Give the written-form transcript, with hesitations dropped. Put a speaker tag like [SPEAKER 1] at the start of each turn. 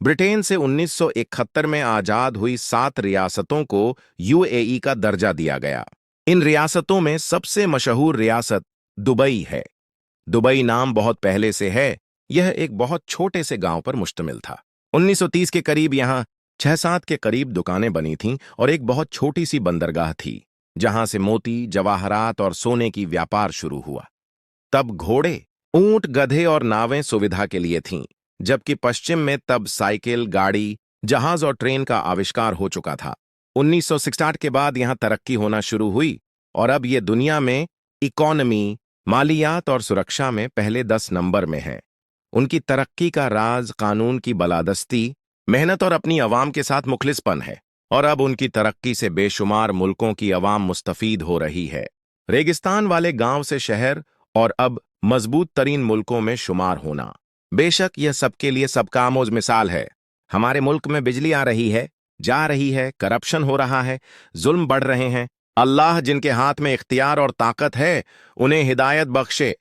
[SPEAKER 1] Britain से 1971 में आजाद हुई 7 रियासतों को यूएई का दर्जा दिया गया। इन रियासतों में सबसे मशहूर रियासत दुबई है। दुबई नाम बहुत पहले से है। यह एक बहुत छोटे से गांव पर मुश्तमिल था। 1930 के करीब यहाँ 6-7 के करीब दुकानें बनी थीं और एक बहुत छोटी सी बंदरगाह थी, जहां से मोती, जवाहरात और सोने की व्यापार शुरू हुआ। तब घोड़े, ऊंट, गधे और नावें सुविधा के लिए थीं, जबकि पश्चिम में तब साइकिल, गाड़ी, जहाज और ट्रेन का आविष्कार हो चुका था। 1960 के बाद यहां तरक्की होना शुरू हुई और अब ये दुनिया में इकोनॉमी, मालियात और सुरक्षा में पहले 10 नंबर में है। उनकी तरक्की का राज कानून की बलादस्ती, मेहनत और अपनी अवाम के साथ मुखलिसपन है, और अब उनकी तरक्की से बेशुमार मुल्कों की अवाम मुस्तफीद हो रही है। रेगिस्तान वाले गांव से शहर और अब मजबूत तरीन मुल्कों में शुमार होना। बेशक यह सबके लिए सबका आमोज मिसाल है। हमारे मुल्क में बिजली आ रही है, जा रही है, करप्शन हो रहा है, जुल्म बढ़ रहे हैं। अल्लाह जिनके हाथ में इख्तियार और ताकत है, उन्हें हिदायत बख्शे।